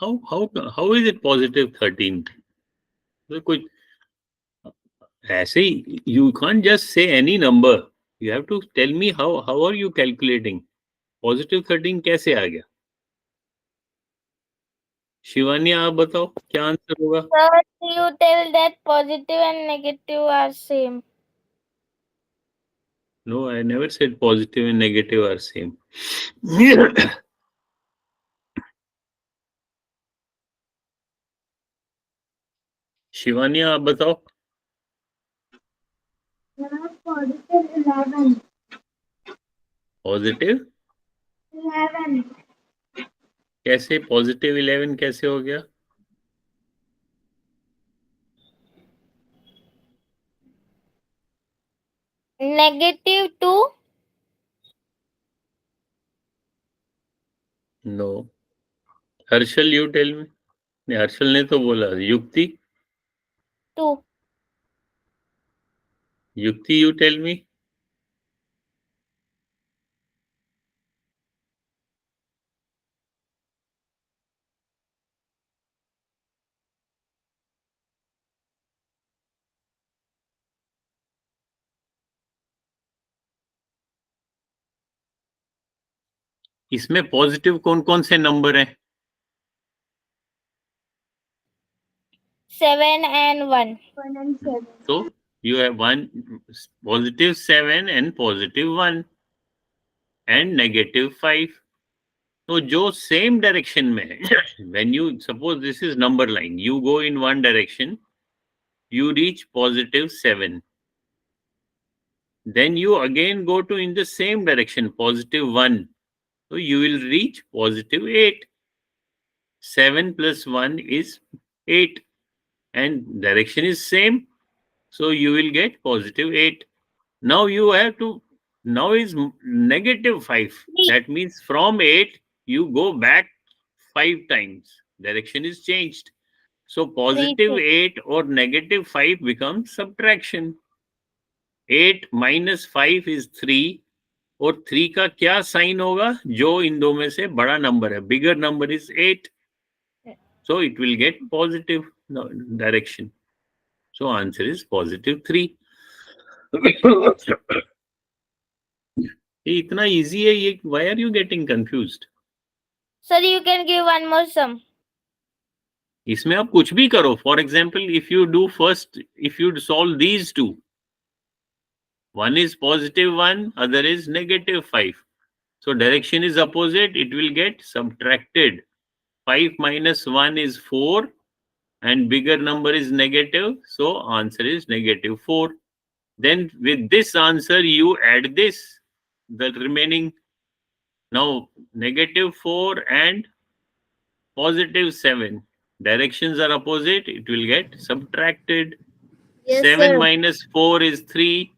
How is it positive 13? तो कुछ ऐसे ही, you can't just say any number. You have to tell me how are you calculating? Positive 13 कैसे आ गया? शिवानी, आप बताओ क्या आंसर होगा? Sir, you tell that positive and negative are same. No, I never said positive and negative are same. Shivani, आप बताओ. Positive 11. Positive 11. कैसे? Positive 11 कैसे हो गया? Negative 2. No. Harshal, you tell me. नहीं, हर्षल ने तो बोला. युक्ति, 2. युक्ति, यू टेल मी. इसमें पॉजिटिव कौन कौन से नंबर हैं? 7 and 1. 1 and 7. तो you have one positive 7 and positive 1 and negative 5. तो जो सेम डायरेक्शन में है, when you suppose this is number line, you go in one direction, you reach positive 7. Then you again go to in the same direction, positive 1. So you will reach positive 8. 7 plus 1 is 8. And direction is same. So you will get positive 8. Now you have to, now is negative 5. That means from 8, you go back 5 times. Direction is changed. So positive 8 or negative 5 becomes subtraction. 8 minus 5 is 3. और 3 का क्या sign होगा? जो इन दो में से बड़ा number है. Bigger number is 8. So it will get positive direction. So answer is positive 3. ये इतना इजी है ये. Why are you getting confused? Sir, you can give one more sum. इसमें आप कुछ भी करो. For example, if you do first, if you solve these two, one is positive 1, other is negative 5. So direction is opposite, it will get subtracted. 5 minus 1 is 4 and bigger number is negative. So answer is negative 4. Then with this answer, you add this, the remaining. Now negative 4 and positive 7. Directions are opposite, it will get subtracted. Yes, 7 sir. minus 4 is 3.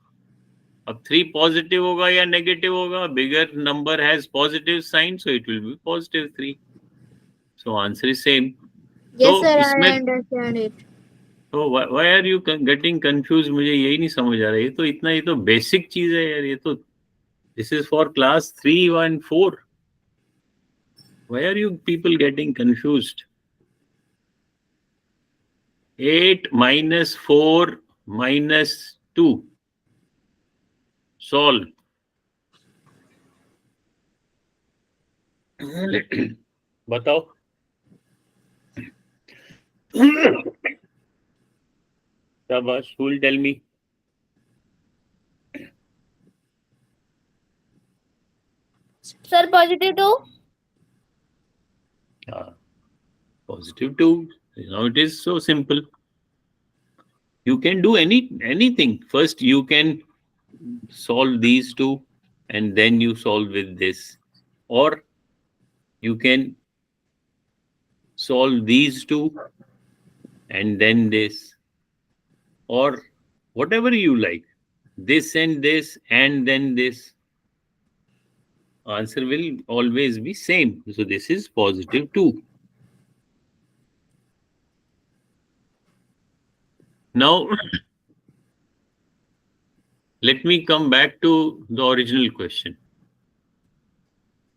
अब 3 positive होगा या negative होगा? Bigger number has positive sign, so it will be positive 3. So answer is same. Yes, तो sir, इसमें I understand it. तो why are you getting confuse? मुझे यही नहीं समझ आ रहा है. ये तो इतना, ये तो बेसिक चीज है यार. ये तो this is for class 3 and 4. Why are you people getting confused? 8 minus 4 minus 2. Solve. बताओ. शाबाश. Who will tell me? Sir, positive 2. Positive 2. Now it is so simple. You can do anything. First you can solve these two and then you solve with this, or you can solve these two and then this, or whatever you like. This and this and then this. Answer will always be same. So this is positive 2. Now let me come back to the original question.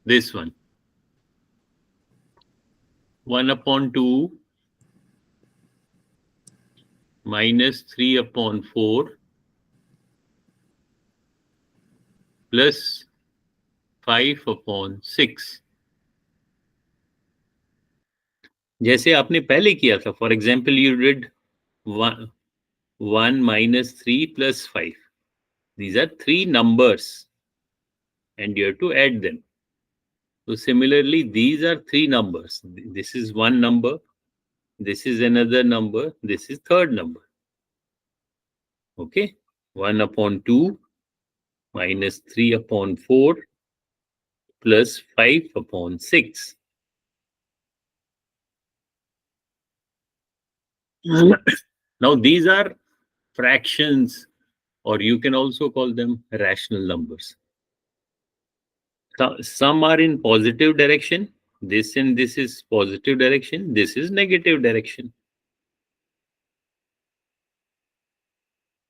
This one. 1/2 minus 3/4 plus 5/6. जैसे आपने पहले किया था. For example you did 1 minus 3 plus 5. These are three numbers and you have to add them. So similarly, these are three numbers. This is one number, this is another number, this is third number. Okay, 1/2 minus 3/4 plus 5/6. Now these are fractions, or you can also call them rational numbers. Some are in positive direction. This and this is positive direction. This is negative direction.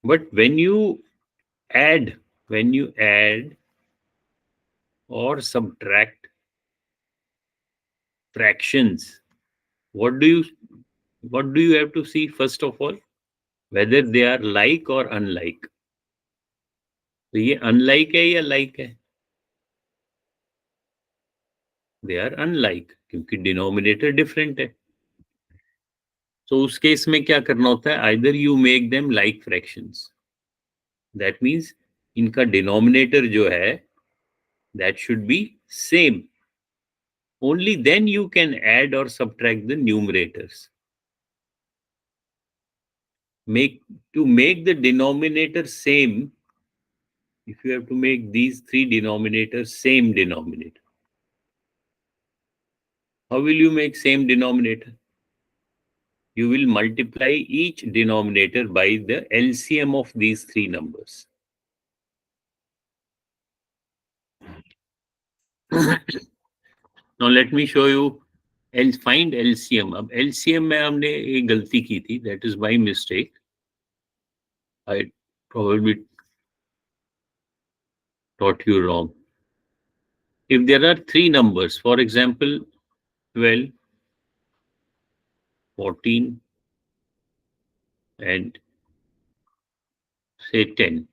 But when you add or subtract fractions, what do you have to see first of all? Whether they are like or unlike. तो ये unlike है या like है? They are unlike क्योंकि denominator different है. So उस case में क्या करना होता है? Either you make them like fractions. That means इनका denominator जो है that should be same. Only then you can add or subtract the numerators. To make the denominator same, if you have to make these three denominators same denominator, how will you make same denominator? You will multiply each denominator by the LCM of these three numbers. Now let me show you. Find LCM. अब LCM में हमने एक गलती की थी. That is my mistake. I probably taught you wrong. If there are three numbers, for example, 12, 14, and say 10,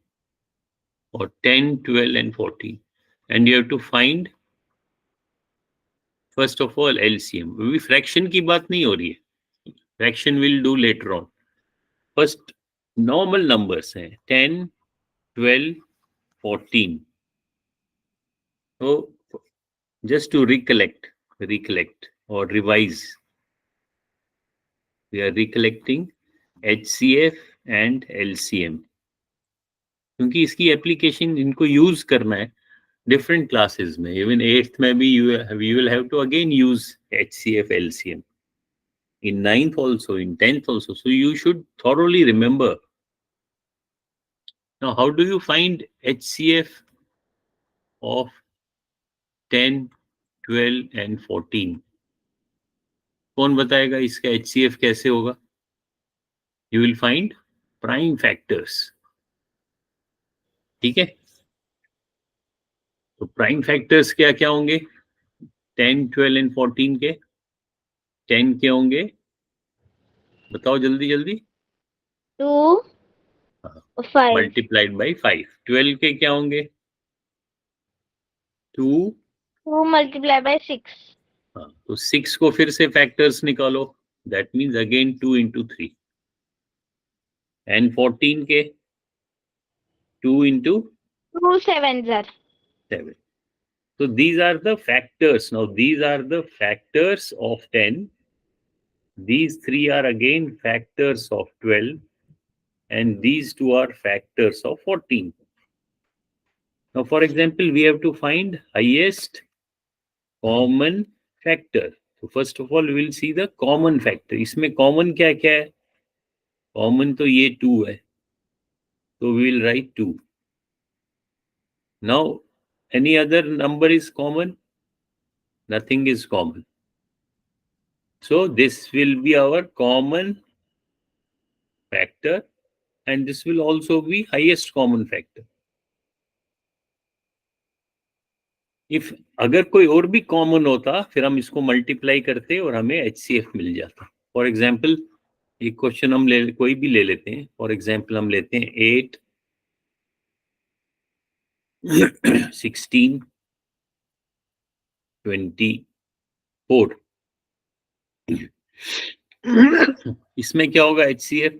or 10, 12, and 14, and you have to find first of all LCM. अभी fraction की बात नहीं हो रही है. Fraction will do later on. First normal numbers हैं 10, 12, 14. So just to recollect or revise, we are recollecting HCF and LCM. क्योंकि इसकी एप्लीकेशन इनको यूज करना है different classes में. Even 8th में भी you will have to again use HCF, LCM. In 9th also, in 10th also. So you should thoroughly remember. Now, how do you find HCF of 10, 12 and 14? कौन बताएगा इसका HCF कैसे होगा? You will find prime factors. ठीक है? तो prime factors क्या क्या होंगे? 10, 12 and 14 के 10 के होंगे, बताओ जल्दी जल्दी. 2, 5. Multiplied by 5. 12 के क्या होंगे? 2 multiplied by 6. हाँ, तो 6 को फिर से फैक्टर्स निकालो. That means again 2 into 3. And 14 के 2 into 2 sevens are 7. So these are the factors. Now these are the factors of 10. These three are again factors of 12. And these two are factors of 14. Now for example, we have to find highest common factor. So first of all, we will see the common factor. इसमें common क्या क्या है? Common तो ये 2 है. So we will write 2. Now, any other number is common? Nothing is common. So this will be our common factor, and this will also be highest common factor. If अगर कोई और भी कॉमन होता फिर हम इसको मल्टीप्लाई करते और हमें HCF मिल जाता. फॉर एग्जाम्पल एक क्वेश्चन हम कोई भी ले लेते हैं. फॉर एग्जाम्पल हम लेते हैं 8 16 24. इसमें क्या होगा HCF?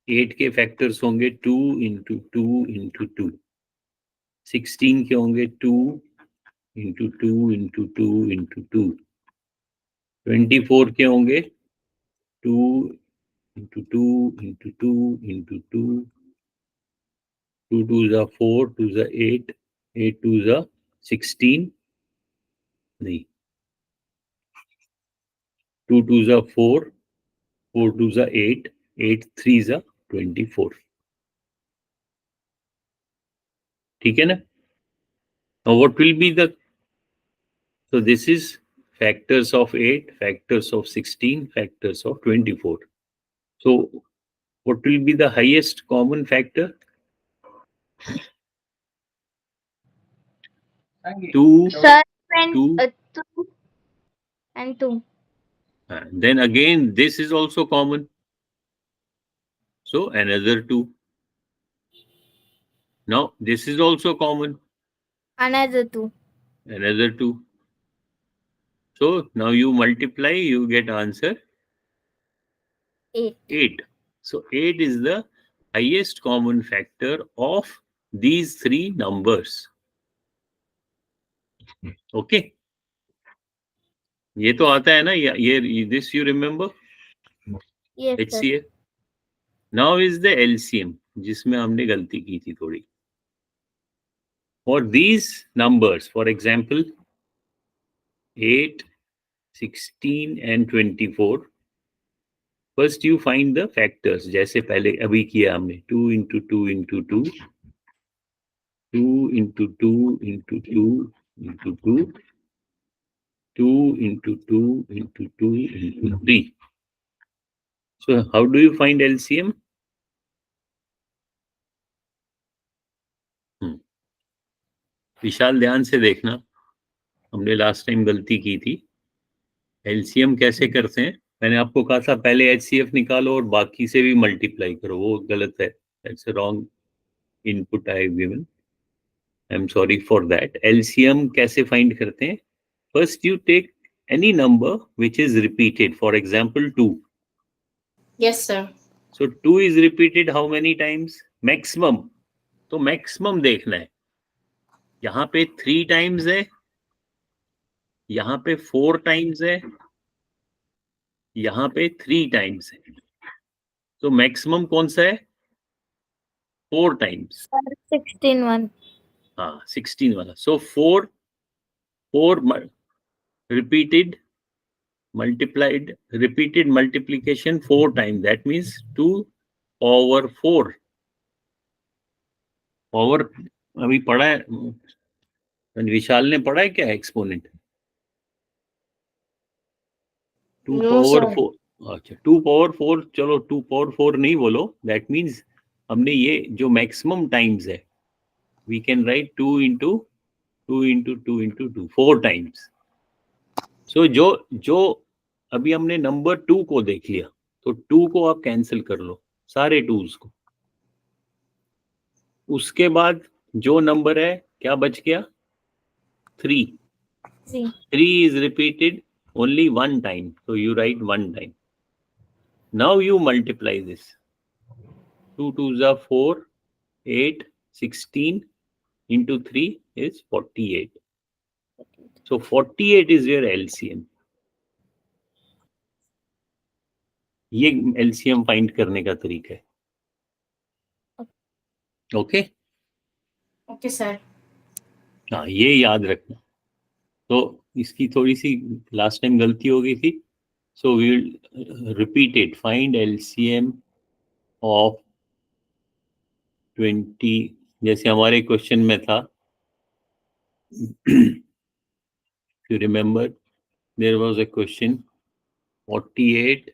8 के फैक्टर्स होंगे 2 इंटू 2 इंटू 2. 16 के होंगे 2 इंटू 2 इंटू 2 इंटू 2. 24 के होंगे 2 इंटू 2 इंटू 2 इंटू 2. 2 2 जा 4, 2 जा 8, 8 2 जा 16. नहीं, 2 2 जा 4, 4 2 जा 8, 8 3 जा 24. ठीक है ना? Now what will be the, so this is factors of 8, factors of 16, factors of 24. So what will be the highest common factor? 2, Sir, and 2. 2 and 2. Then again, this is also common. So another 2. Now this is also common. Another 2. Another 2. So now you multiply, you get answer 8. 8. So 8 is the highest common factor of these three numbers. Okay. ये तो आता है ना, ये this you remember? Yes, sir. HCF. Now is the LCM, जिसमें हमने गलती की थी थोड़ी. For these numbers, for example, 8, 16 and 24. First you find the factors, जैसे पहले अभी किया हमने. 2 into 2 into 2, 2 into 2 into 2 into 2, 2 into 2 into 2 into 3. So how do you find LCM? विशाल ध्यान से देखना, हमने लास्ट टाइम गलती की थी. एलसीएम कैसे करते हैं? मैंने आपको कहा था पहले HCF निकालो और बाकी से भी मल्टीप्लाई करो, वो गलत है. That's a wrong input I have given. I am sorry for that. LCM कैसे फाइंड करते हैं? First you take any number which is repeated. For example, 2. Yes, sir. So 2 is repeated how many times? Maximum. तो maximum देखना है. यहाँ पे 3 times है, यहाँ पे 4 times है, यहाँ पे 3 times है. तो maximum कौन सा है? 4 times. 16 1. हाँ, 16 वाला. So 4 repeated multiplication 4 times. That means 2 over 4. Power अभी पढ़ा है, विशाल ने पढ़ा है क्या एक्सपोनेंट? 2 No, power sir. 4. अच्छा, 2 पावर 4. चलो 2 पावर 4 नहीं बोलो. दैट मीन्स हमने ये जो मैक्सिमम टाइम्स है, we can write 2 into 2 into 2 into 2, 4 times. So जो अभी हमने नंबर 2 को देख लिया, तो 2 को आप कैंसिल कर लो, सारे 2s को. उसके बाद जो नंबर है क्या बच गया? 3. 3. 3 is repeated only one time, so you write one time. Now you multiply this. 2 2s are 4, 8, 16 into 3 is 48. So 48 is your LCM. ये LCM फाइंड करने का तरीका है. ओके. Okay, sir. हाँ, ये याद रखना. तो इसकी थोड़ी सी लास्ट टाइम गलती हो गई थी. So we will repeat it. Find LCM of 20. जैसे हमारे क्वेश्चन में था, you remember, there was a question 48,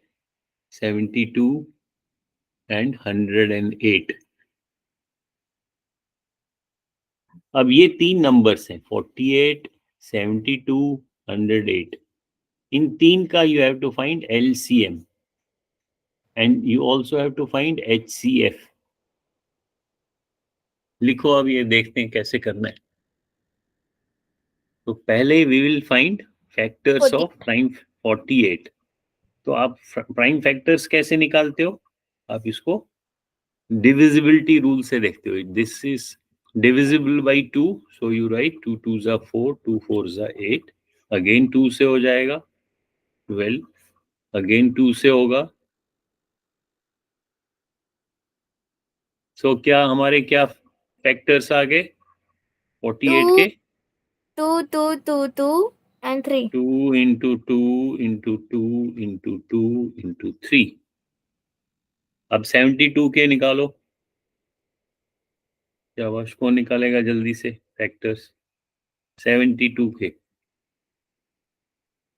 72 and 108. अब ये 3 नंबर्स हैं 48, 72, 108. इन 3 का you have to find LCM and you also have to find HCF. लिखो, अब ये देखते हैं कैसे करना है. तो पहले we will find factors of prime 48. तो आप प्राइम फैक्टर्स कैसे निकालते हो? आप इसको डिविजिबिलिटी रूल से देखते हो. This is divisible by 2, so you right 2 2 जा 4, 2 4 जा 8. अगेन 2 से हो जाएगा 12, अगेन 2 से होगा. सो क्या हमारे क्या फैक्टर्स आ गए 48 के? 2, 2, 2, 2 and 3. 2 into 2 into 2 into 2 into 3. अब 72 के निकालो. शाबाश, कौन निकालेगा जल्दी से फैक्टर्स? 72 के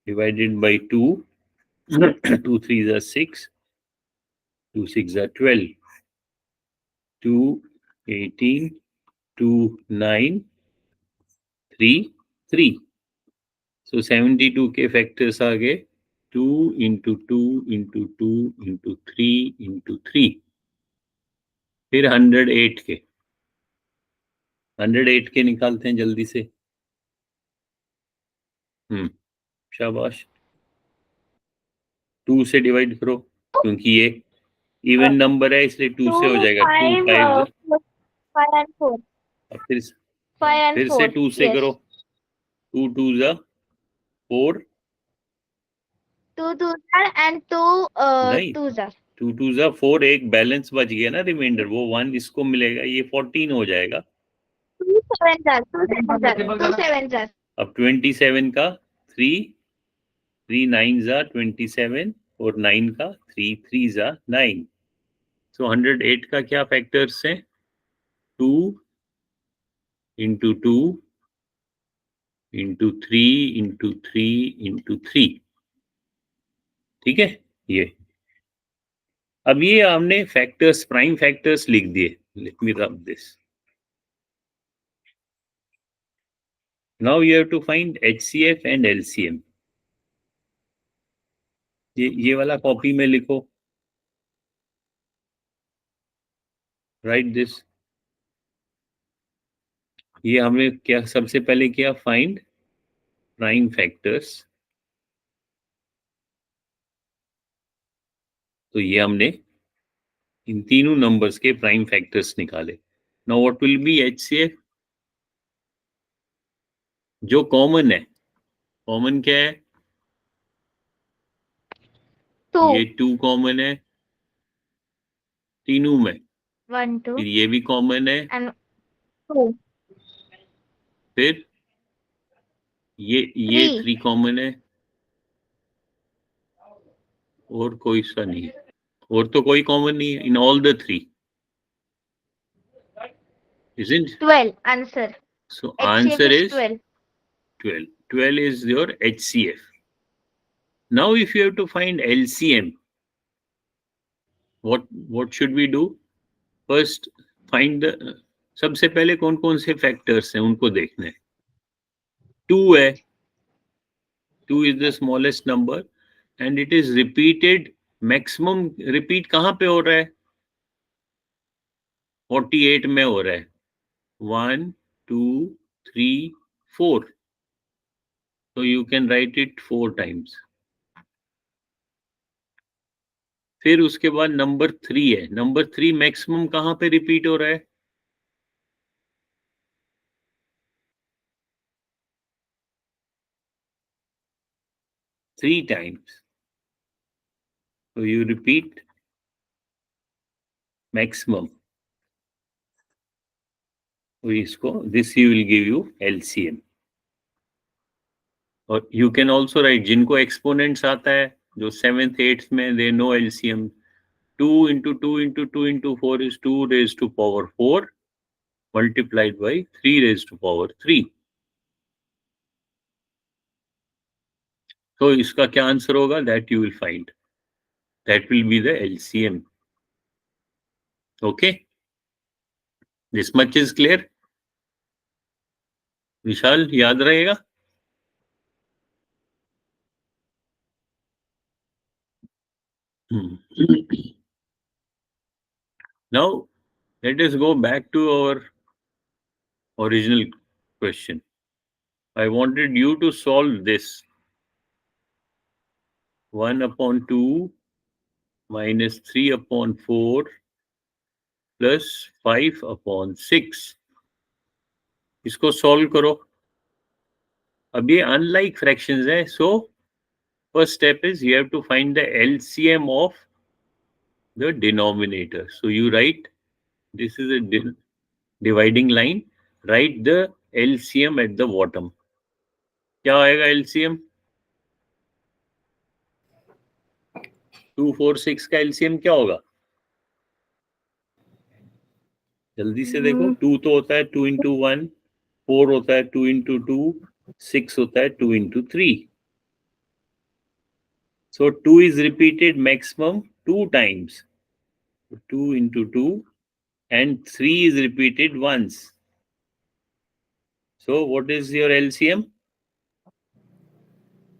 divided by 2. 2 3s are 6, 2 6 are 12, 2 18, 2 9, 3 3. So 72 के फैक्टर्स आ गए 2 into 2 into 2 into 3 into 3. फिर 108 के 108 के निकालते हैं जल्दी से. शाबाश. 2 से डिवाइड करो क्योंकि ये इवन नंबर है इसलिए 2 से हो जाएगा. 2 5 5 and 4. अब फिर 5 and फिर 4. से 2 से yes. करो. 2 2 जा 4. 2 2 and 2 नहीं, 2 are. 2 2 जा 4, एक बैलेंस बच गया ना रिमाइंडर, वो 1 इसको मिलेगा, ये 14 हो जाएगा. 2 7s are. 2 7s are. अब 27 का 3 3 9 जा 27 और 9 का 3 3 जा 9. सो 108 का क्या फैक्टर्स हैं? 2 into 2 into 3 into 3 into 3. ठीक है. ये अब ये हमने फैक्टर्स, प्राइम फैक्टर्स लिख दिए. Let me rub this. Now you have to find HCF and LCM. ये वाला कॉपी में लिखो. Write this. ये हमें क्या सबसे पहले किया? Find prime factors. तो ये हमने इन तीनों नंबर्स के प्राइम फैक्टर्स निकाले. Now what will be HCF? जो कॉमन है. कॉमन क्या है? 2. ये 2 कॉमन है तीनों में. 1 2 फिर ये भी कॉमन है. and 2. फिर ये 3. 3 कॉमन है. और कोई सा नहीं है. और तो कोई कॉमन नहीं है in all the 3. Isn't? 12 answer. So HCF answer is is 12. 12. 12 is your HCF. Now if you have to find LCM, what should we do? First find the सबसे पहले कौन कौन से फैक्टर्स हैं उनको देखना है. 2 है. 2 is the smallest number and it is repeated. Maximum repeat कहाँ पे हो रहा है? 48 में हो रहा है. 1 2 3 4. So you can write it 4 times. फिर उसके बाद नंबर 3 है. नंबर 3 मैक्सिमम कहाँ पे रिपीट हो रहा है? 3 times. So you repeat maximum. तो इसको this you will give you LCM. और you can also write जिनको exponents आता है, जो 7th 8th में they know LCM. 2 into 2 into 2 into 4 is 2 raised to power 4 multiplied by 3 raised to power 3. So इसका क्या आंसर होगा? That you will find. That will be the LCM. Okay? This much is clear? विशाल याद रहेगा? Now let us go back to our original question. I wanted you to solve this. 1 upon 2 minus 3 upon 4 plus 5 upon 6. इसको solve करो. अब ये unlike fractions है, so first step is you have to find the LCM of the denominator. So you write, this is a dividing line, write the LCM at the bottom. क्या आएगा LCM? 2, 4, 6 का LCM क्या होगा? जल्दी से देखो. 2 तो होता है 2 into 1, 4 होता है 2 into 2, 6 होता है 2 into 3. So 2 is repeated maximum 2 times. 2 into 2, and 3 is repeated once. So what is your LCM?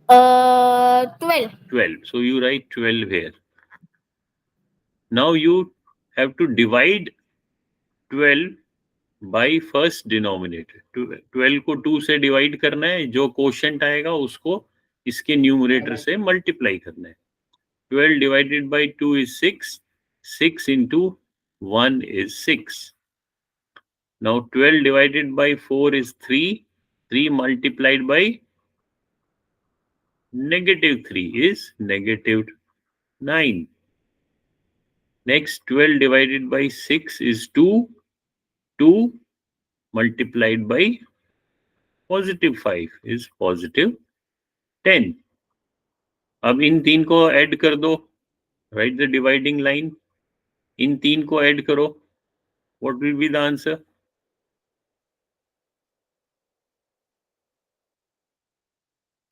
12. 12. So you write 12 here. Now you have to divide 12 by first denominator. 12 को 2 से डिवाइड करना है, जो quotient आएगा उसको इसके न्यूमरेटर से multiply करना है. 12 divided by 2 is 6. 6 into 1 is 6. Now 12 divided by 4 is 3. 3 multiplied by -3 is -9. Next, 12 divided by 6 is 2. 2 multiplied by +5 is +10. अब इन तीन को ऐड कर दो. Write the dividing line. इन तीन को ऐड करो. What will be the answer?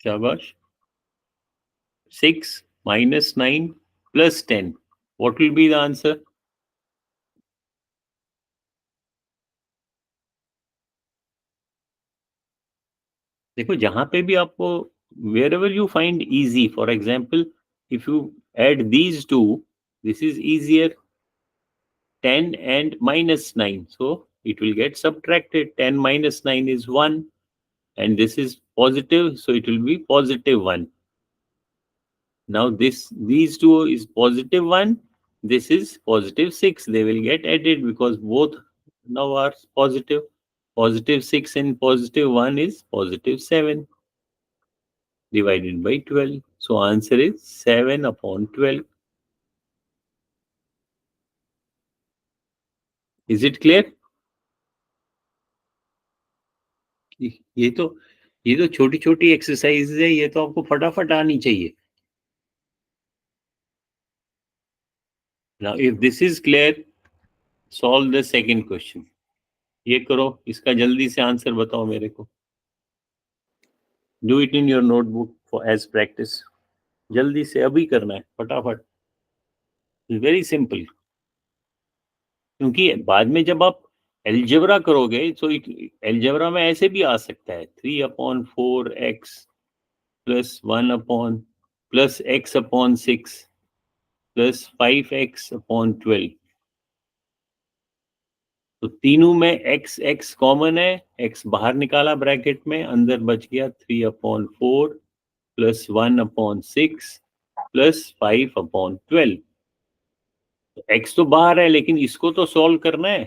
शाबाश. 6 minus 9 plus 10. What will be the answer? देखो, जहां पे भी आपको, wherever you find easy, for example, if you add these two, this is easier. 10 and -9, so it will get subtracted. 10 minus 9 is 1, and this is positive, so it will be +1. Now these two is +1, this is +6. They will get added because both now are positive. +6 and +1 is +7 divided by 12. So answer is 7 upon 12. Is it clear? ये तो छोटी छोटी exercise है, ये तो आपको फटाफट आनी चाहिए. Now if this is clear, solve the second question. ये करो, इसका जल्दी से आंसर बताओ मेरे को. Do it in your notebook for as practice. जल्दी से अभी करना है, फटाफट. Very simple. क्योंकि बाद में जब आप एल्जेब्रा करोगे तो एल्जेब्रा में ऐसे भी आ सकता है. 3/4x plus 1/+x/6 plus 5x/12. तो तीनों में x कॉमन है. x बाहर निकाला ब्रैकेट में, अंदर बच गया 3/4 प्लस 1/6 प्लस 5/12. तो x तो बाहर है, लेकिन इसको तो सॉल्व करना है.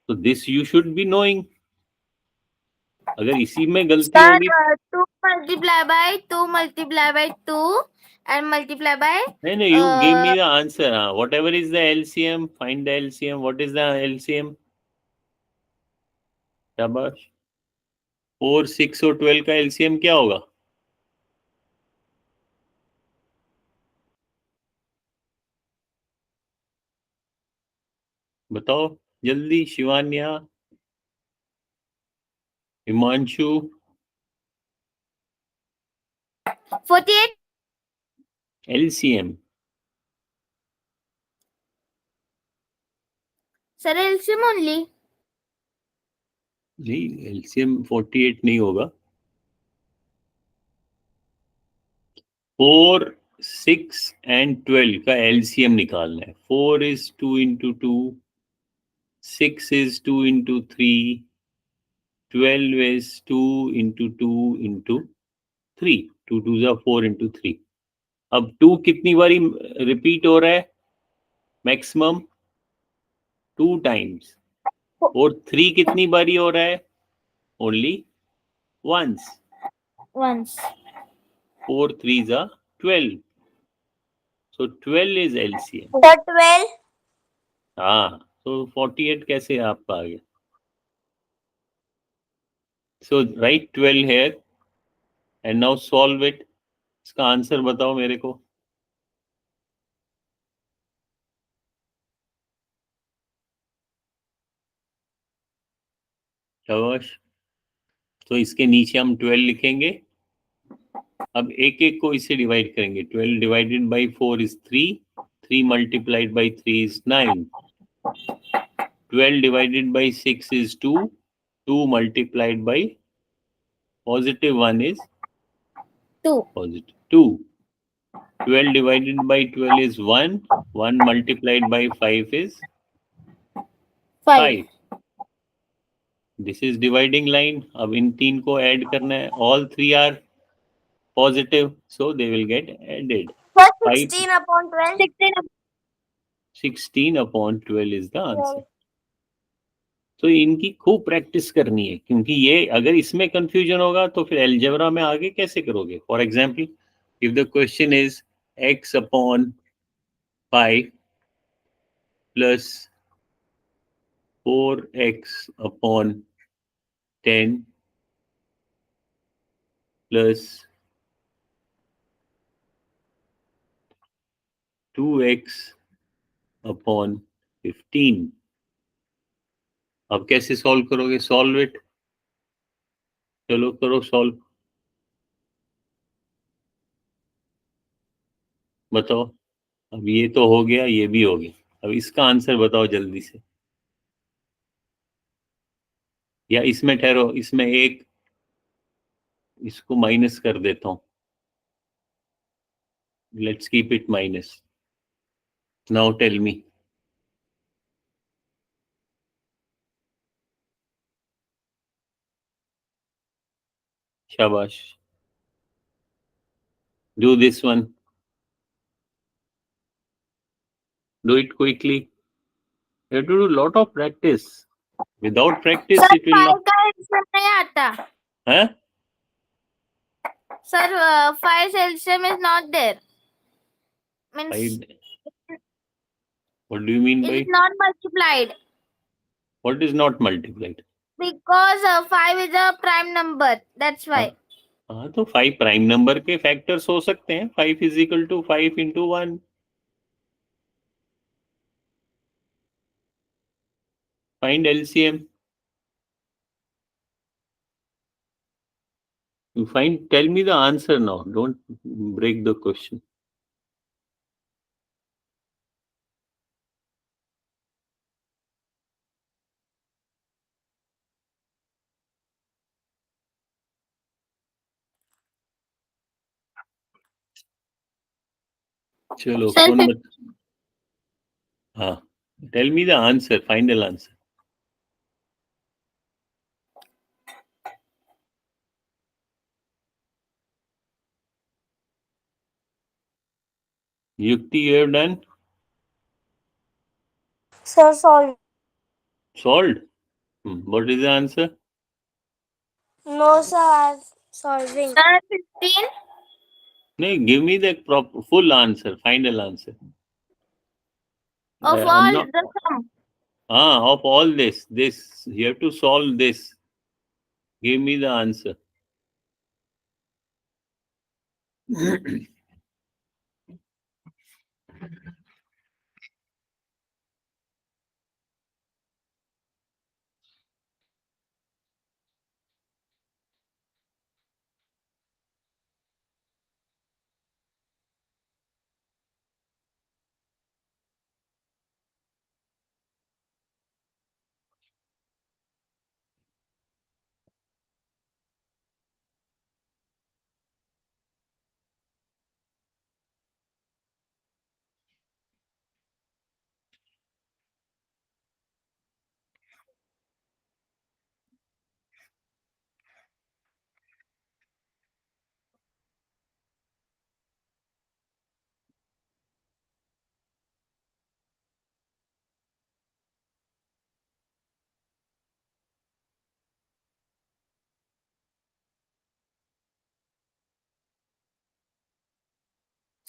तो this you should be knowing. अगर इसी में गलती Sir, होगी. 2 multiply by 2 multiply by 2 and multiply by नहीं, you give me the answer. Whatever is the LCM, find the LCM. What is the LCM? शाबाश. 4, 6 और 12 का LCM क्या होगा? बताओ जल्दी. Shivanya, Himanshu. 48. LCM. Sir, LCM only. नहीं, एलसीएम 48 नहीं होगा. 4, 6 and 12 का एलसीएम निकालना है. 4 is 2 into 2, 6 is 2 into 3, 12 is 2 into 2 into 3. 2 2 जा 4 into 3. अब 2 कितनी बारी रिपीट हो रहा है? Maximum 2 times. और 3 कितनी बारी हो रहा है? Only once. Once. 4 3 जा 12. So 12 is LCM. The 12. हाँ, so 48 कैसे आपका आ गया? So write 12 here and now solve it. इसका आंसर बताओ मेरे को. शाबाश. तो इसके नीचे हम 12 लिखेंगे. अब एक एक को इससे डिवाइड करेंगे. 12 divided by 4 is 3. 3 multiplied by 3 is 9. 12 divided by 6 is 2. 2 multiplied by positive 1 is 2. positive 2. 12 divided by 12 is 1. 1 multiplied by 5 is 5. 5. This is dividing line. अब इन तीन को ऐड करना है. All three are positive, so they will get added. What? 5, 16 upon 12? 16 upon 12 is the answer. तो इनकी खूब practice करनी है, क्योंकि ये अगर इसमें कंफ्यूजन होगा तो फिर एलजेब्रा में आगे कैसे करोगे. For example, if the question is x upon 5 plus 4x upon 10 plus 2x upon 15, अब कैसे सॉल्व करोगे? Solve it. चलो करो सॉल्व. बताओ. अब ये तो हो गया, ये भी हो गया. अब इसका आंसर बताओ जल्दी से. या इसमें ठहरो, इसमें एक इसको माइनस कर देता हूं. Let's keep it minus. Now tell me. शाबाश. Do this one. Do it quickly. You have to do lot of practice. Without practice, Sir, it will 5 not. का एल्सियम नहीं आता. Huh? Sir, 5 LCM is not there. Means What do you mean it by is not multiplied. what is not multiplied? Because 5 is a prime number. That's why. हाँ, तो 5 prime number के factors हो सकते हैं. 5 is equal to 5 into 1. Find LCM. You find. Tell me the answer now. Don't break the question. चलो Sir, कौन बत हाँ. Tell me the answer. Final answer. Yukti, you have done. Sir, solve. Solved. What is the answer? No, sir, I'm solving. Sir, 15. No, give me the full answer, final answer. Of I'm all not. the sum. Of all this, you have to solve this. Give me the answer.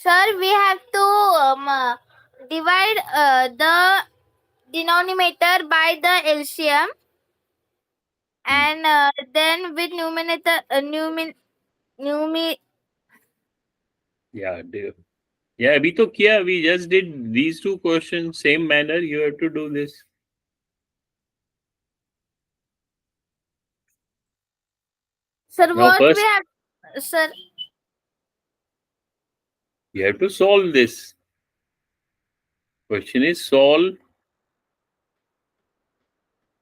Sir, we have to divide the denominator by the LCM, and then with numerator Yeah, abhi to kiya, we just did these two questions same manner. You have to do this. Sir, Now what we first have, sir? you have to solve this. Question is solve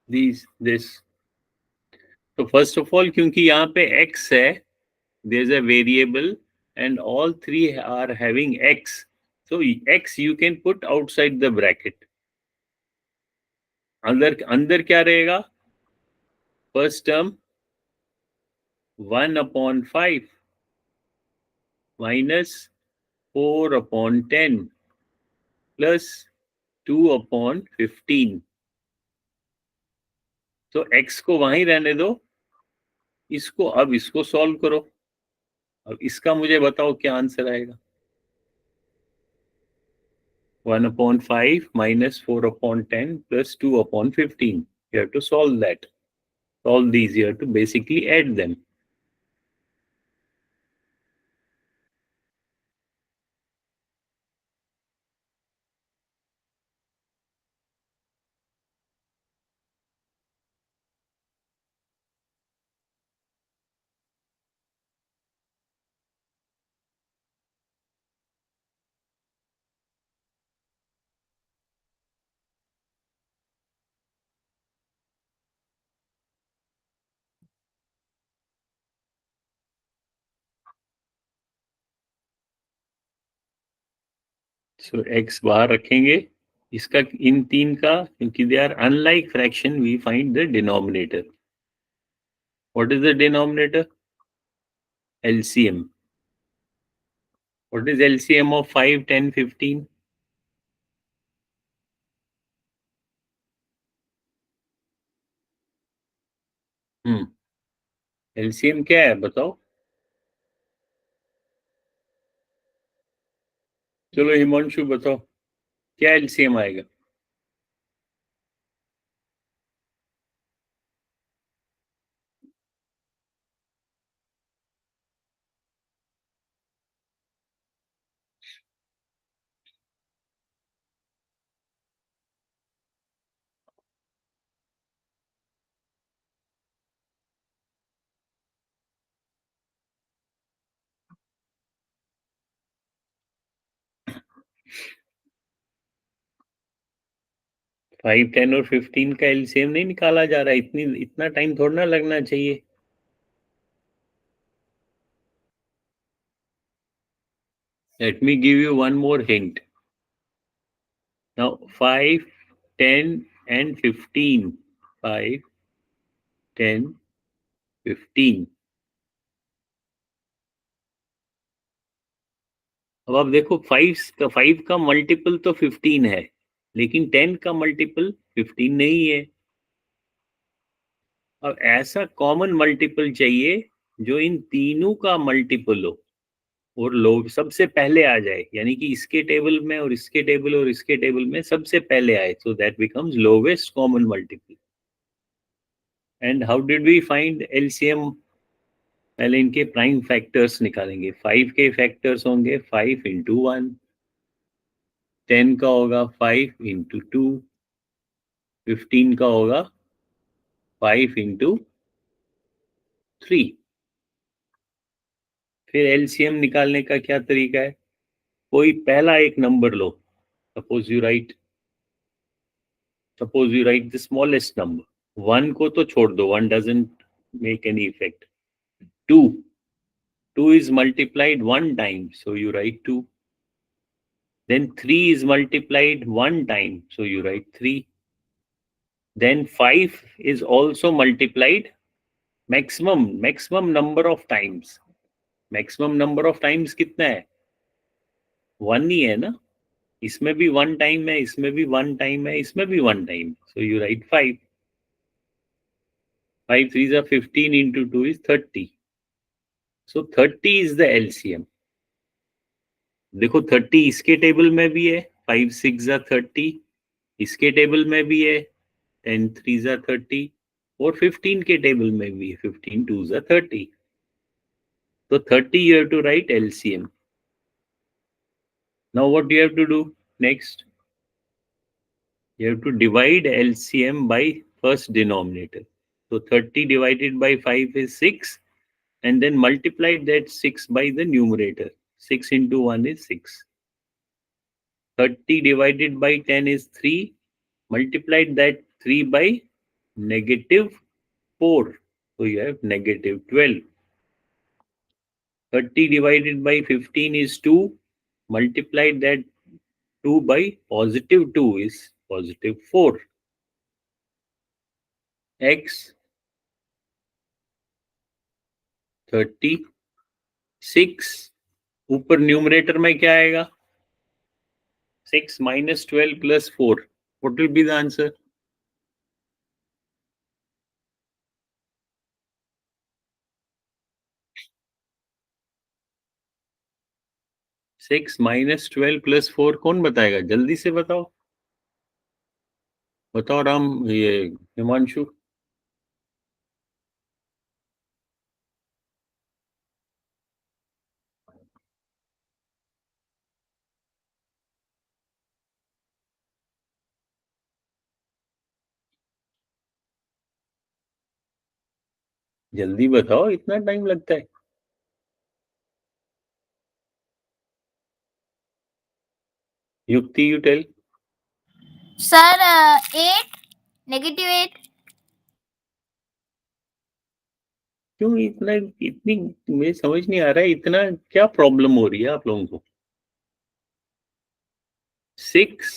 this. So first of all, क्योंकि यहाँ पे x है, there's a variable and all three are having x. So x you can put outside the bracket. अंदर अंदर क्या रहेगा? First term 1/5 minus 4/10 plus 2/15. तो x को वहीं रहने दो, अब इसको सॉल्व करो. अब इसका मुझे बताओ क्या आंसर आएगा. 1/5 minus 4/10 plus 2/15. You have to solve that. Solve these. You have to basically add them. So x बाहर रखेंगे. इसका इन तीन का, क्योंकि they are unlike fraction, we find the denominator. What is the denominator? LCM. What is LCM of 5, 10, 15? LCM क्या है बताओ. चलो हिमांशु बताओ क्या LCM आएगा. फाइव, 10 और 15 का एलसीएम नहीं निकाला जा रहा. इतना टाइम थोड़ा ना लगना चाहिए. Let me give you one more hint. Now 5, 10 and 15. 5, 10, 15. अब आप देखो 5 का मल्टीपल तो 15 है, लेकिन 10 का मल्टीपल 15 नहीं है. अब ऐसा कॉमन मल्टीपल चाहिए जो इन तीनों का मल्टीपल हो और लोग सबसे पहले आ जाए, यानी कि इसके टेबल में और इसके टेबल और इसके टेबल में सबसे पहले आए. So that becomes lowest common multiple. And how did we find LCM? पहले इनके प्राइम फैक्टर्स निकालेंगे. 5 के फैक्टर्स होंगे 5 इंटू 1, 10 का होगा 5 इंटू 2, 15 का होगा 5 इंटू 3. फिर एलसीएम निकालने का क्या तरीका है? कोई पहला एक number low. Suppose you right the smallest number. 1 को तो छोड़ दो, 1 doesn't make any effect. 2 is multiplied one time, so you write 2. Then 3 is multiplied one time, so you write 3. Then 5 is also multiplied maximum number of times. Maximum number of times कितना है? 1 ही है ना. इसमें भी 1 time है, इसमें भी 1 time है, इसमें भी 1 time. So you write 5. 5 3s are 15 into 2 is 30. So 30 is the LCM. देखो 30 इसके टेबल में भी है, 5 6 जा 30, इसके टेबल में भी है, 10 3 जा 30, और 15 के टेबल में भी है, 15 2 जा 30. So 30 you have to write LCM. Now what do you have to do next? You have to divide LCM by first denominator. So 30 divided by 5 is 6, and then multiply that 6 by the numerator. 6 into 1 is 6. 30 divided by 10 is 3. Multiplied that 3 by -4. So you have -12. 30 divided by 15 is 2. Multiply that 2 by +2 is +4. X 36. ऊपर numerator में क्या आएगा? 6 minus 12 plus 4. What will be the answer? Six minus 12 plus 4 कौन बताएगा? जल्दी से बताओ, बताओ राम, ये हिमांशु. जल्दी बताओ, इतना टाइम लगता है? युक्ति, यू टेल. Sir, 8, -8. क्यों इतना, इतनी मुझे समझ नहीं आ रहा है, इतना क्या प्रॉब्लम हो रही है आप लोगों को? 6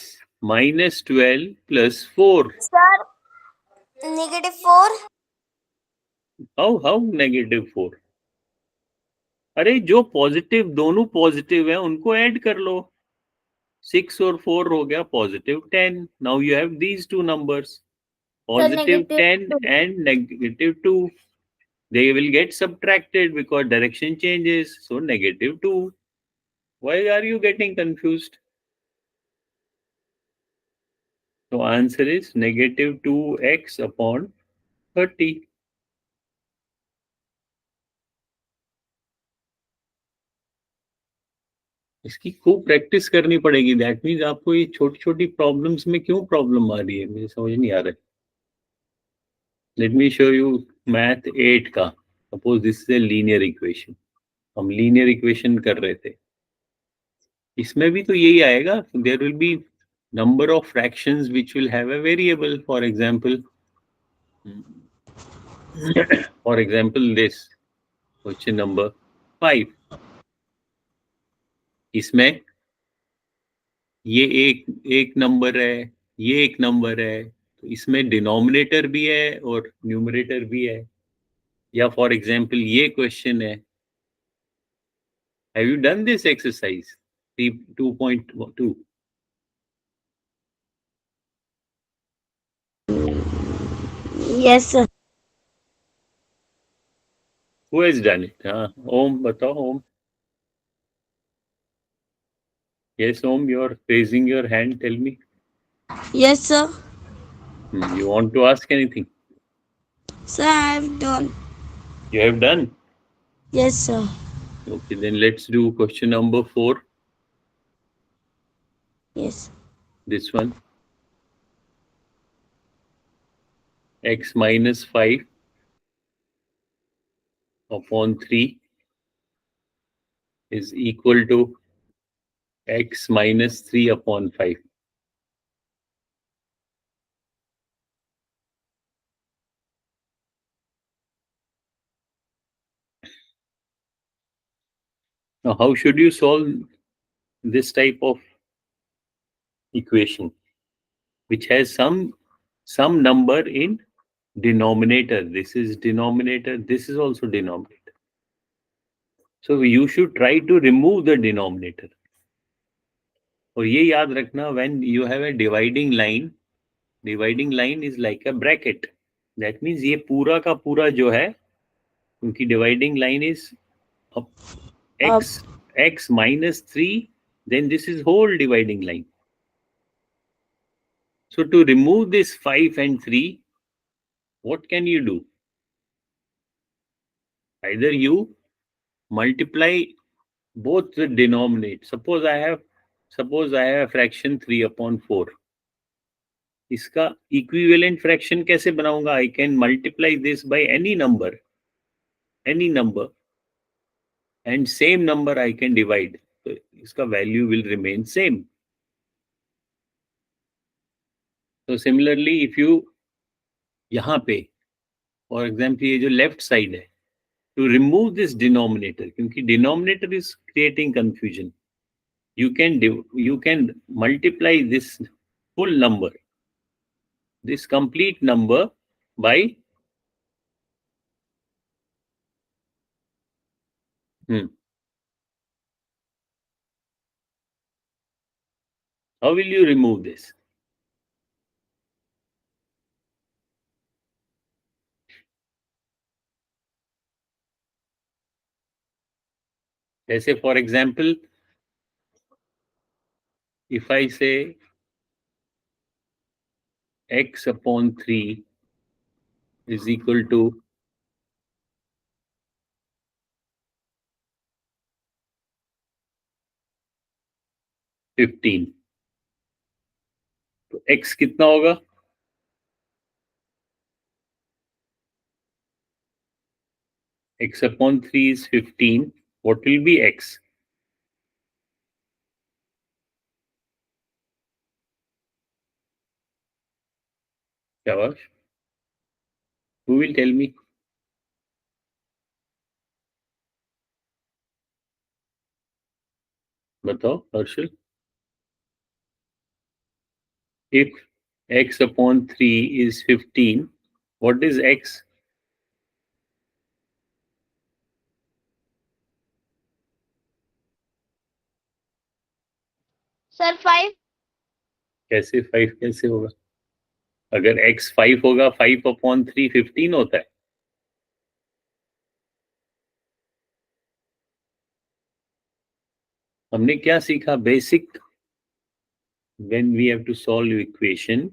minus 12 plus 4. Sir, -4. हाउ -4? अरे जो पॉजिटिव, दोनों पॉजिटिव है उनको ऐड कर लो. 6 और 4 हो गया +10. Now you have these two numbers, +10 -2. and -2. They will get subtracted because direction changes, so -2. Why are you getting confused? So answer is -2x upon 30. इसकी खूब प्रैक्टिस करनी पड़ेगी. दैट मीन्स आपको ये छोटी छोटी प्रॉब्लम्स में क्यों प्रॉब्लम आ रही है, मुझे समझ नहीं आ रहा है. Let me show you math 8 का. Suppose this is a linear equation. हम लीनियर इक्वेशन कर रहे थे. इसमें भी तो यही आएगा. There will be number of fractions which will have a variable. For example, this question number 5. इसमें ये एक नंबर है, ये एक नंबर है, तो इसमें डिनोमिनेटर भी है और न्यूमरेटर भी है. या फॉर एग्जांपल ये क्वेश्चन है. Have you done this exercise 2.2? Yes, sir. Who has done it? हाँ, ओम बताओ. ओम. Yes, Om, you're raising your hand. Tell me. Yes, sir. You want to ask anything? Sir, I have done. You have done? Yes, sir. Okay, then let's do question number 4. Yes. This one. X minus 5 upon 3 is equal to x minus 3 upon 5. Now, how should you solve this type of equation, which has some number in denominator? This is denominator, this is also denominator. So you should try to remove the denominator. और ये याद रखना, when you have a dividing line is like a bracket. That means ये पूरा का पूरा जो है, क्योंकि dividing line is x minus 3 then this is whole dividing line. So to remove this 5 and 3, what can you do? Either you multiply both the denominator. Suppose I have fraction 3/4. इसका equivalent fraction कैसे बनाऊंगा? I can multiply this by any number, and same number I can divide. So इसका value will remain same. So similarly, if you यहाँ पे for example ये जो left side है, to remove this denominator, क्योंकि denominator is creating confusion, you can multiply this full number, this complete number by how will you remove this? Jैसे for example, if I say x upon 3 is equal to 15, तो x कितना होगा? X upon 3 is 15. What will be x? Shavash. Who will tell me? बताओ Harshal. If x upon 3 is 15, what is x? Sir, 5. कैसे 5 कैसे होगा? अगर x 5 होगा, 5 upon 3 15 होता है. हमने क्या सीखा? Basic. When we have to solve equation,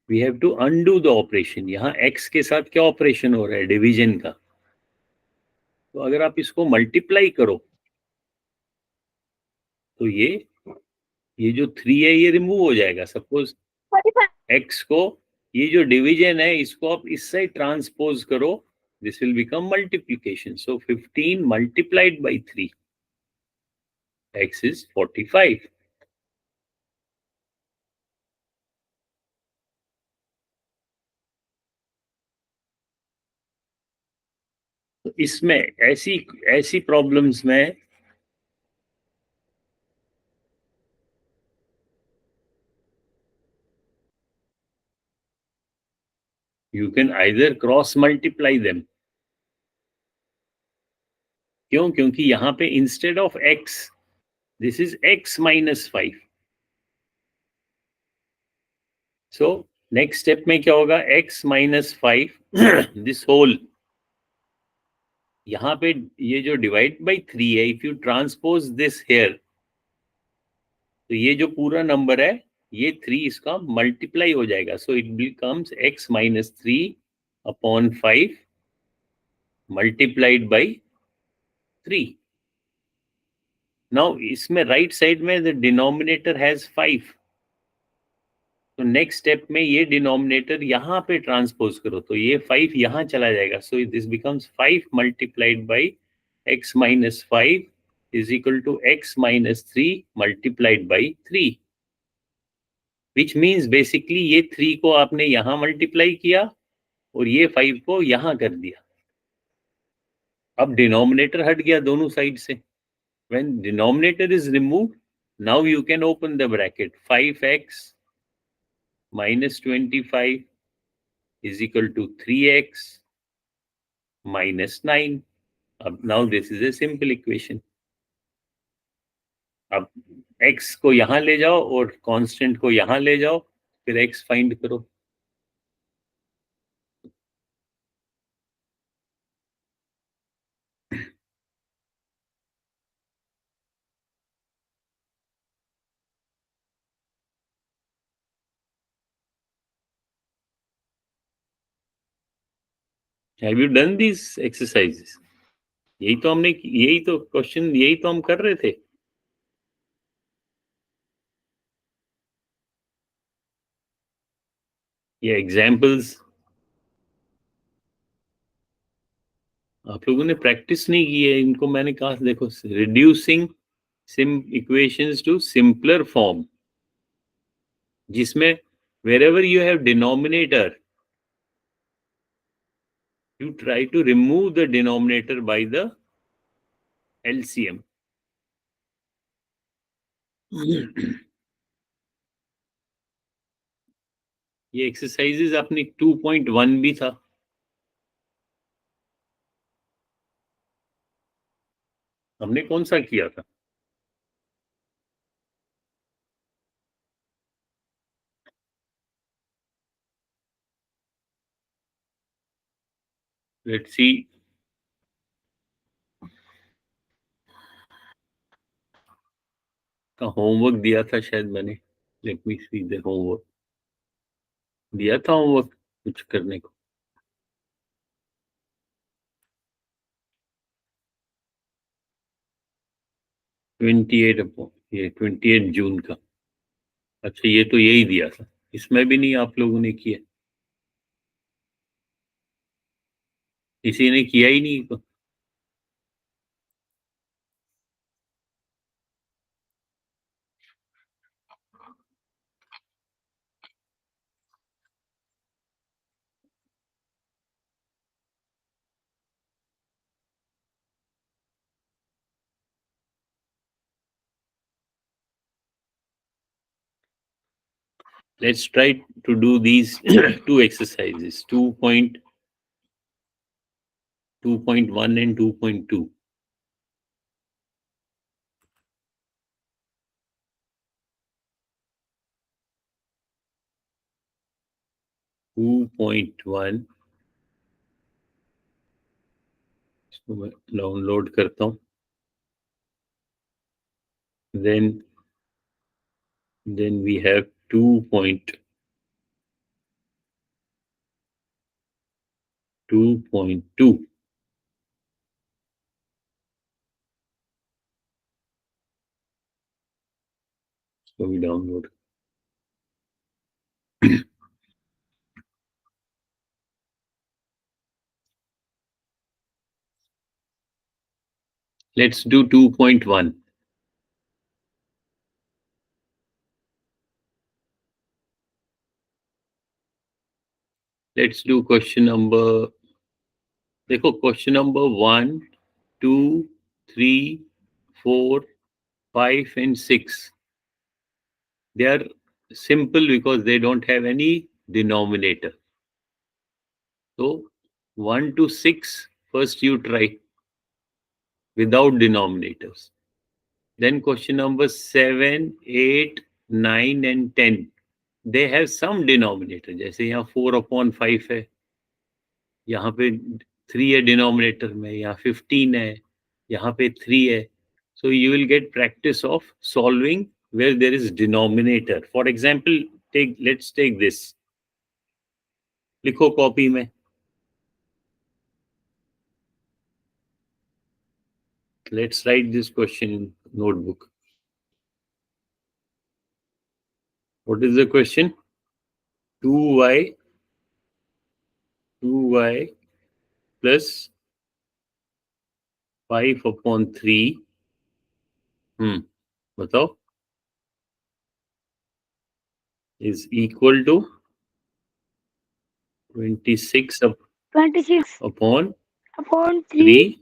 we have to undo the operation. यहाँ x के साथ क्या ऑपरेशन हो रहा है? डिवीजन का. तो अगर आप इसको मल्टीप्लाई करो तो ये जो 3 है ये रिमूव हो जाएगा. सपोज 45. x को, ये जो डिवीजन है इसको आप इस साइड ट्रांसपोज करो, this will become multiplication. So 15 multiplied by 3, x is 45. तो इसमें ऐसी प्रॉब्लम्स में you can either cross multiply them. क्यों? क्योंकि यहाँ पे instead of x, this is x minus 5. So next step में क्या होगा? x minus 5 this whole, यहाँ पे ये जो डिवाइड बाई 3 है, if you transpose this here, तो ये जो पूरा नंबर है ये 3 इसका मल्टीप्लाई हो जाएगा. So it becomes x minus 3 upon 5 multiplied by 3. Now इसमें राइट साइड में द डिनोमिनेटर हैज 5. तो नेक्स्ट स्टेप में ये डिनोमिनेटर यहाँ पे ट्रांसपोज करो, तो ये 5 यहाँ चला जाएगा. So this becomes 5 multiplied by x minus 5 is equal to x minus 3 multiplied by 3, which means basically ये 3 को आपने यहाँ मल्टीप्लाई किया और ये 5 को यहाँ कर दिया. अब डिनोमिनेटर हट गया दोनों साइड से. when denominator is removed, now you can open the bracket. 5x minus 25 is equal to 3x minus 9. Now this is a simple equation. अब x को यहाँ ले जाओ और कांस्टेंट को यहाँ ले जाओ, फिर x फाइंड करो. Have you done this exercises? यही तो क्वेश्चन यही तो हम कर रहे थे. ये एग्जाम्पल्स आप लोगों ने प्रैक्टिस नहीं की है. इनको मैंने कहा देखो, reducing equations to simpler form, जिसमें wherever you have denominator, you try to remove the denominator by the LCM. ये एक्सरसाइजेस अपनी 2.1 भी था. हमने कौन सा किया था? Let's see. का होमवर्क दिया था शायद मैंने. Let me see the homework. दिया था होमवर्क कुछ करने को. 28 ये 28 जून का. अच्छा, ये तो यही दिया था. इसमें भी नहीं आप लोगों ने किया. किसी ने किया ही नहीं तो. Let's try to do these two exercises, 2.1 and 2.2. 2.1 इसको मैं डाउनलोड करता हूँ. Then we have 2.2. So we download. Let's do 2.1. Let's do question number. देखो, question number 1, 2, 3, 4, 5 and 6. They are simple because they don't have any denominator. So 1 to 6, first you try without denominators. Then question number 7, 8, 9 and 10. They have some denominator. जैसे यहाँ 4/5 है, यहाँ पे 3 है denominator में, यहाँ 15 है, यहाँ पे 3 है. So you will get practice of solving where there is denominator. For example, let's take this. लिखो कॉपी में. Let's write this question in notebook. What is the question? 2y plus 5/3. बताओ. Is equal to 26 26 upon upon 3 3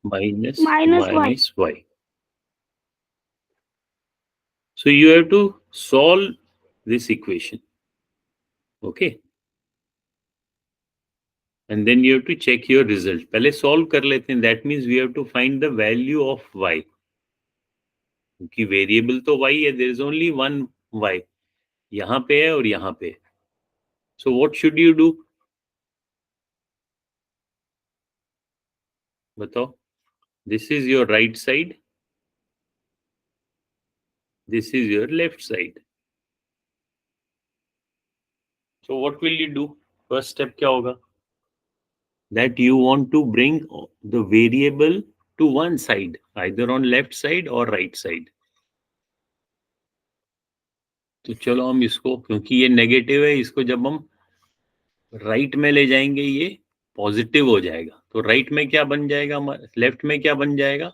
minus y. So you have to solve this equation. Okay. And then you have to check your result. पहले solve कर लेते हैं. That means we have to find the value of y. क्योंकि variable तो y है. There is only one y. यहाँ पे है और यहाँ पे. So what should you do? बताओ. This is your right side. This is your left side. So what will you do? First step क्या होगा? That you want to bring the variable to one side, either on left side or right side. तो चलो हम इसको, क्योंकि ये negative है, इसको जब हम राइट में ले जाएंगे ये पॉजिटिव हो जाएगा. तो राइट में क्या बन जाएगा, लेफ्ट में क्या बन जाएगा?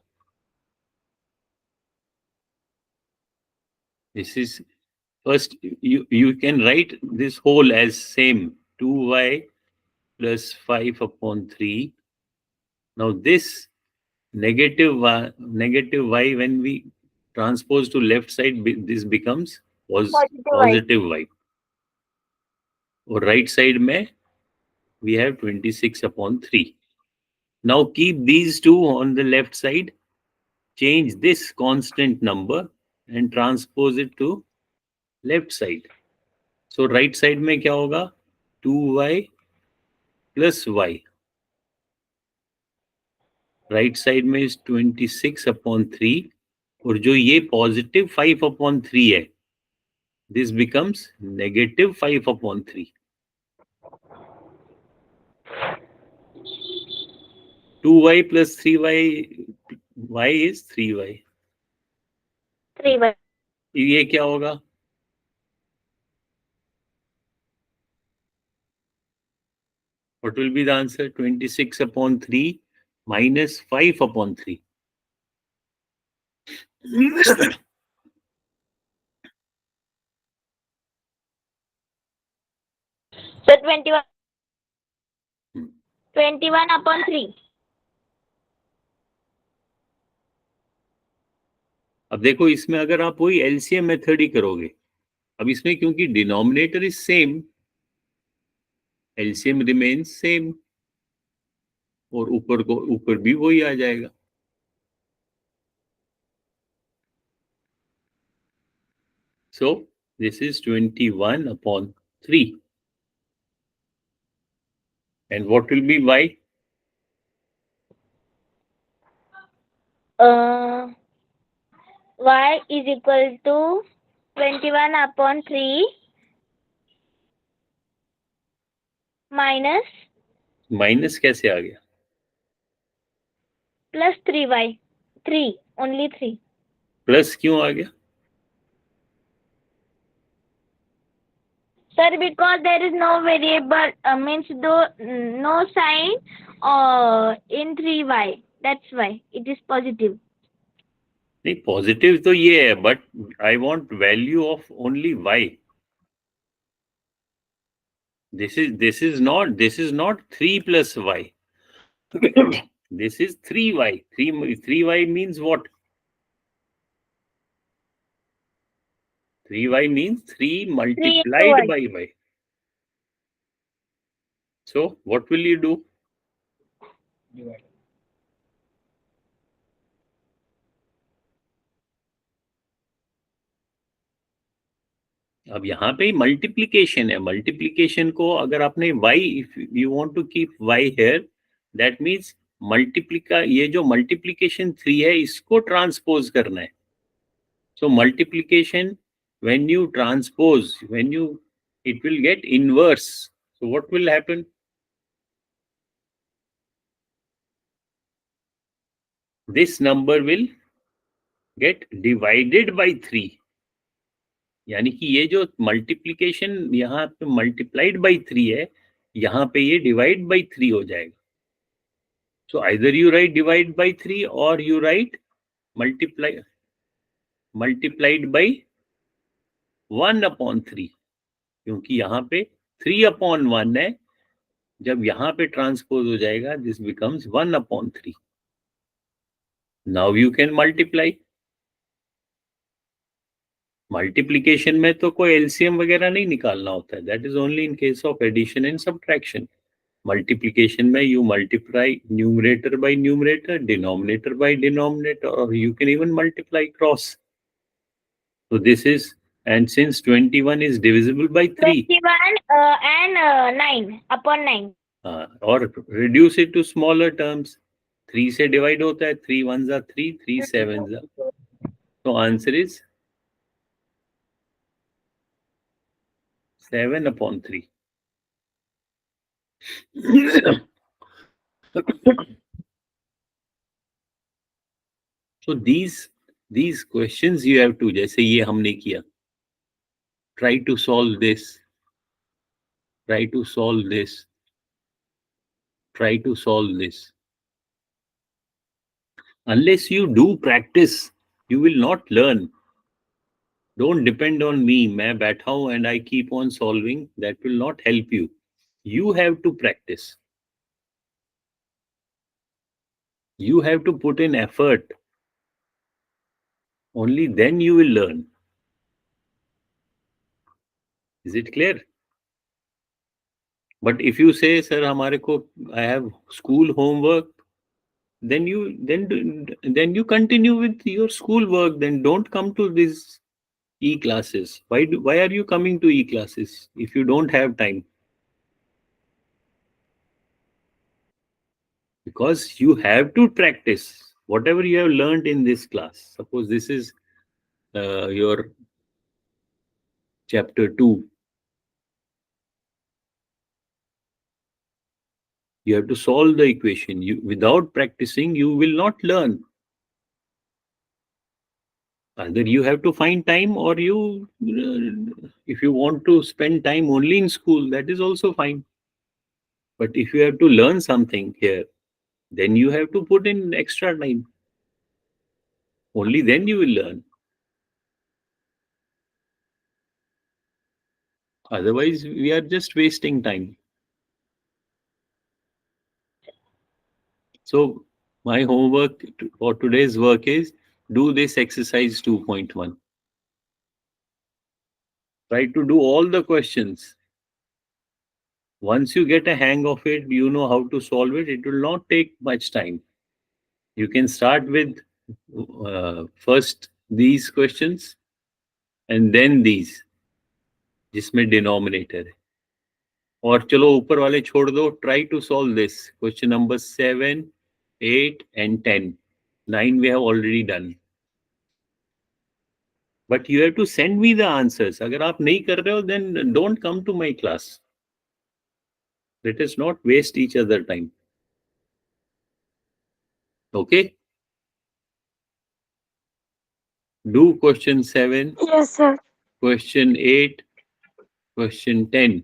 This is first, you can write this whole as same 2y plus 5 upon 3. Now this negative y, when we transpose to left side, this becomes positive y. और right side में we have 26 upon 3. Now keep these two on the left side, change this constant number and transpose it to left side. So right side में क्या होगा? 2y plus y. Right side में is 26 upon 3. और जो ये positive 5 upon 3 है, this becomes negative 5 upon 3. 2y plus 3y, y is 3y. 3y. ये क्या होगा? What will be the answer? 26 upon 3 minus 5 upon 3. So 21 upon 3. अब देखो, इसमें अगर आप वही एलसीएम मेथड ही करोगे, अब इसमें क्योंकि denominator is same, LCM remains same, और ऊपर भी वही आ जाएगा. So this is 21 upon 3. And what will be y? Y is equal to 21 upon 3 minus कैसे आ गया? plus 3y. 3, only 3. प्लस क्यों आ गया? Sir, because there is no variable, means no sign in 3y. That's why it is positive. नहीं, positive तो ये है, but I want value of only y. This is not 3 plus y. This is 3y. 3y means what? 3y means 3 multiplied by y. So what will you do? Divide. अब यहाँ पे multiplication है. Multiplication को अगर आपने y, if you want to keep y here, that means ये जो multiplication 3 है, इसको ट्रांसपोज करना है. So multiplication, when you transpose, it will get inverse. So what will happen? This number will get divided by 3. यानी कि ये जो मल्टीप्लीकेशन यहाँ पे मल्टीप्लाइड बाई 3 है, यहाँ पे ये डिवाइड बाई 3 हो जाएगा. So either you right divide by 3 और you right multiplied by 1 upon 3, क्योंकि यहाँ पे 3 अपॉन 1 है. जब यहाँ पे ट्रांसपोज हो जाएगा, this becomes 1 upon 3. Now you can multiply. Multiplication में तो कोई एलसीएम वगैरह नहीं निकालना होता है. That is only in case of addition and subtraction. Multiplication में you multiply numerator by numerator, denominator by denominator, और you can even multiply cross. So this is, and since 21 is divisible by 3, 21 and 9 upon 9. और reduce it to smaller terms. 3 से divide होता है, 3 1s are 3, 3 7s are. So answer is 7 upon 3. So these questions you have to, जैसे ये हमने किया, try to solve this, try to solve this, try to solve this. Unless you do practice, you will not learn. Don't depend on me. मैं बैठा हूं and I keep on solving. That will not help you. You have to practice. You have to put in effort. Only then you will learn. Is it clear? But if you say, sir, हमारे को I have school homework, then you continue with your school work. Then don't come to these e-classes. Why are you coming to e-classes if you don't have time? Because you have to practice whatever you have learned in this class. Suppose this is your chapter 2. You have to solve the equation. Without practicing, you will not learn. Either you have to find time, or if you want to spend time only in school, that is also fine. But if you have to learn something here, then you have to put in extra time. Only then you will learn. Otherwise, we are just wasting time. So my homework for today's work is do this exercise 2.1. Try to do all the questions. Once you get a hang of it, you know how to solve it. It will not take much time. You can start with first these questions and then these, जिसमें denominator है. और चलो ऊपर वाले छोड़ दो. Try to solve this. Question number 7, 8 and 10. 9 we have already done. But you have to send me the answers. अगर आप नहीं कर रहे हो, then don't come to my class. Let us not waste each other time. Okay? Do question 7, Yes, sir. question 8, question 10,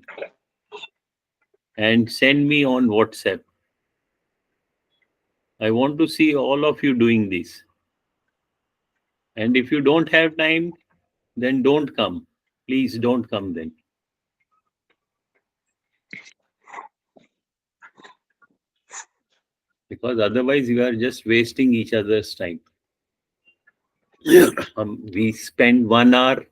and send me on WhatsApp. I want to see all of you doing this. And if you don't have time, then don't come. Please don't come then. Because otherwise you are just wasting each other's time. We spend 1 hour